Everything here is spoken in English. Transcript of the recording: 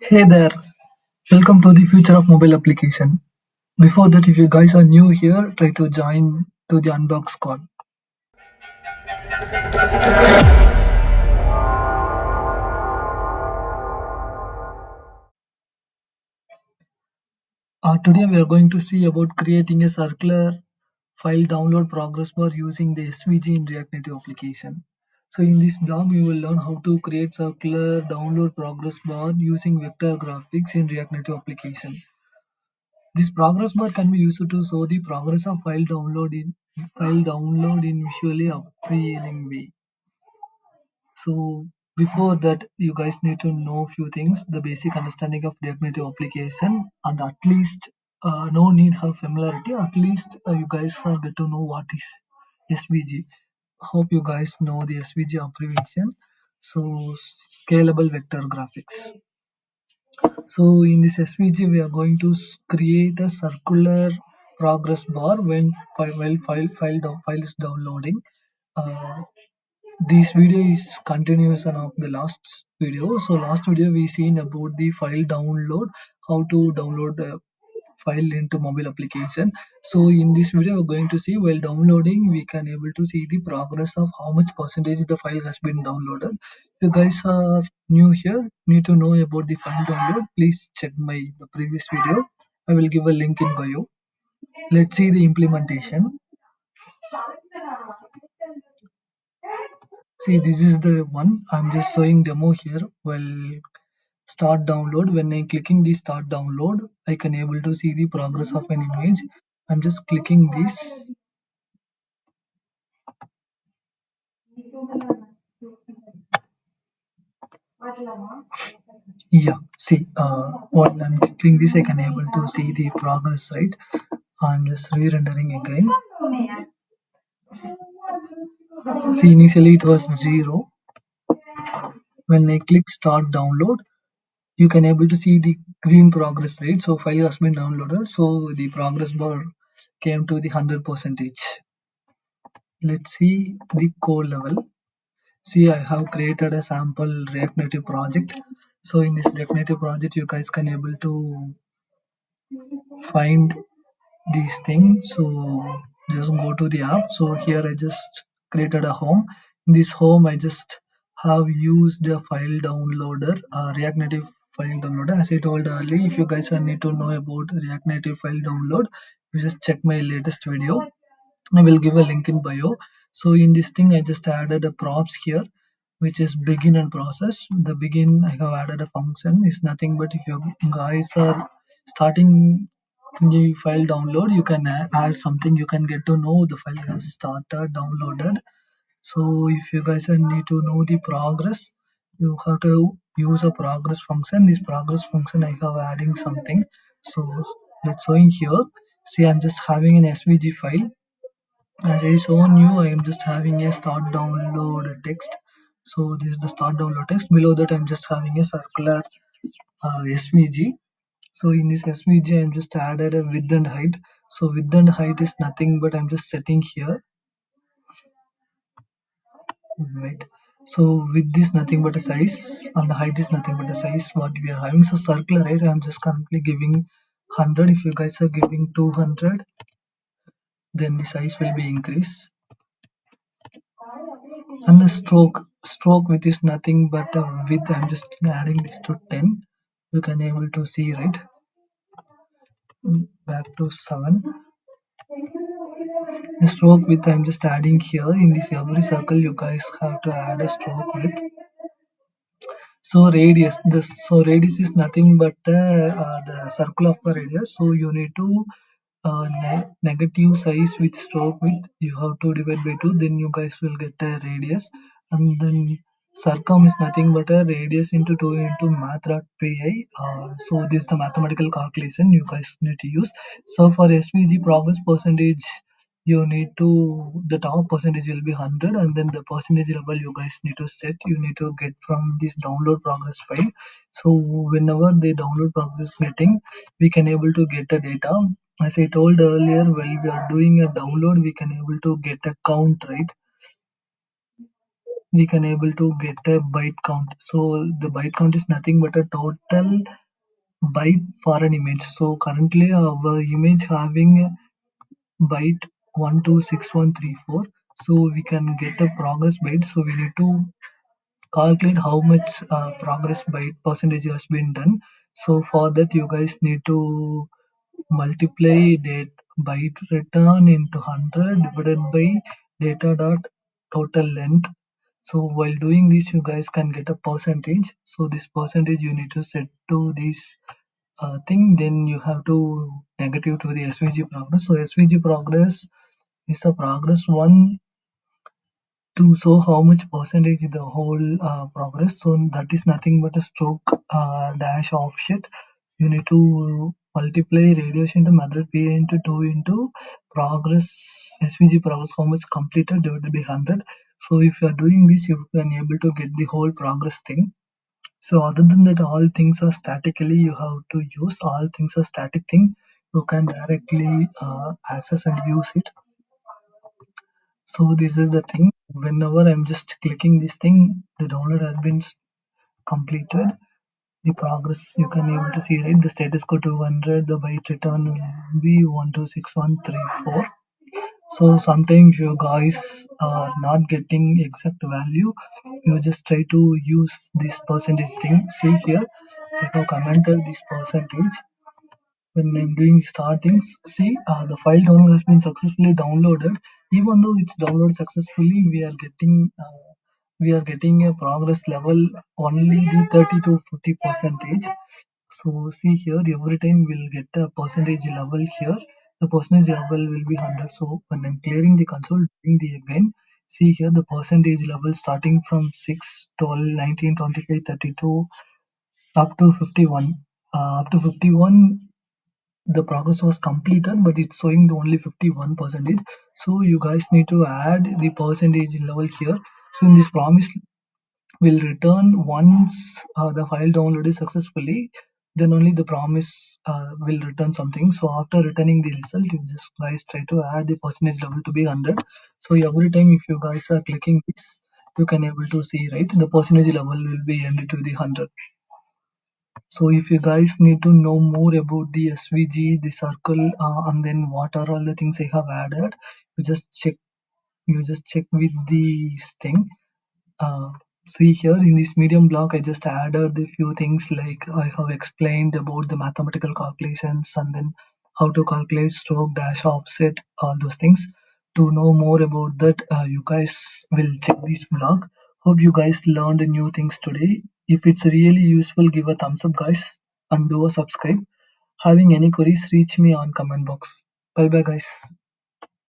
Hey there, welcome to the future of mobile application. Before that, if you guys are new here, try to join to the unbox call. Today we are going to see about creating a circular file download progress bar using the SVG in React Native application. So in this blog, we will learn how to create circular download progress bar using vector graphics in React Native application. This progress bar can be used to show the progress of file download in visually appealing way. So before that, you guys need to know few things: the basic understanding of React Native application, and at least no need have familiarity. At least you guys get to know what is SVG. Hope you guys know the SVG abbreviation. So scalable vector graphics. So in this SVG, we are going to create a circular progress bar when file is downloading. Uh, this video is continuation of the last video. So last video we seen about the file download, how to download a file into mobile application. So in this video we're going to see while downloading we can able to see the progress of how much percentage the file has been downloaded. If you guys are new here, need to know about the file download, please check the previous video. I will give a link in bio. Let's see the implementation. See, this is the one. I'm just showing demo here. Well, start download. When I clicking the start download, I can able to see the progress of an image. I'm just clicking this. Yeah, see, while I'm clicking this, I can able to see the progress, right? I'm just re-rendering again. See, initially it was 0. When I click start download, you can able to see the green progress rate. So file has been downloaded. So the progress bar came to the 100%. Let's see the code level. See, I have created a sample React Native project. So in this React Native project, you guys can able to find these things. So just go to the app. So here I just created a home. In this home, I just have used a file downloader, React Native file downloader. As I told earlier, if you guys need to know about React Native file download, you just check my latest video. I will give a link in bio. So in this thing, I just added a props here, which is begin and process. The begin, I have added a function. Is nothing but if you guys are starting the file download, you can add something. You can get to know the file has started downloaded. So if you guys need to know the progress, you have to use a progress function. This progress function, I have adding something. So let's showing here. See, I'm just having an SVG file. As I shown you, I am just having a start download text. So this is the start download text. Below that, I'm just having a circular SVG. So in this SVG, I'm just added a width and height. So width and height is nothing but I'm just setting here, right? So width is nothing but a size, and the height is nothing but a size what we are having. So circular, right? I'm just currently giving 100. If you guys are giving 200, then the size will be increased. And the stroke width is nothing but a width. I'm just adding this to 10. You can able to see, right? Back to 7. The stroke width I'm just adding here. In this every circle you guys have to add a stroke width. So radius, radius is nothing but the circle of the radius. So you need to negative size with stroke width, you have to divide by 2, then you guys will get a radius. And then circum is nothing but a radius into 2 into math.py. So this is the mathematical calculation you guys need to use. So for SVG progress percentage, you need to, the top percentage will be 100, and then the percentage level you guys need to set, you need to get from this download progress file. So whenever the download progress is getting, we can able to get the data. As I told earlier, while we are doing a download, we can able to get a count, right? we can able to get a byte count. So the byte count is nothing but a total byte for an image. So currently our image having byte 126134. So we can get a progress byte. So we need to calculate how much progress byte percentage has been done. So for that you guys need to multiply date byte return into 100 divided by data dot total length. So while doing this you guys can get a percentage. So this percentage you need to set to this thing, then you have to negative to the SVG progress. So SVG progress is a progress one to show how much percentage the whole progress. So that is nothing but a stroke dash offset. You need to multiply radius into method p into 2 into progress SVG progress how much completed divided by 100. So if you are doing this, you can able to get the whole progress thing. So other than that, all things are statically you have to use. All things are static thing. You can directly access and use it. So this is the thing. Whenever I'm just clicking this thing, the download has been completed. The progress you can able to see, right? The status code 200, the byte return will be 126134. So sometimes you guys are not getting exact value. You just try to use this percentage thing. See here, I have commented this percentage when I'm doing startings. See, the file download has been successfully downloaded. Even though it's downloaded successfully, we are getting a progress level only the 30 to 50 percentage. So see here, every time we'll get a percentage level here. The percentage level will be 100. So when I'm clearing the console, doing the again, see here the percentage level starting from 6, 12, 19, 25, 32 up to 51. Up to 51 the progress was completed, but it's showing the only 51 percentage. So you guys need to add the percentage level here. So in this promise will return once the file download is successfully, then only the promise will return something. So after returning the result, you just guys try to add the percentage level to be 100. So every time if you guys are clicking this, you can able to see, right, the percentage level will be ended to the 100. So if you guys need to know more about the SVG, the circle, and then what are all the things I have added, you just check. You just check with this thing. Uh, See here in this medium block, I just added a few things like I have explained about the mathematical calculations and then how to calculate stroke, dash, offset, all those things. To know more about that, you guys will check this blog. Hope you guys learned new things today. If it's really useful, give a thumbs up, guys, and do a subscribe. Having any queries, reach me on comment box. Bye bye, guys.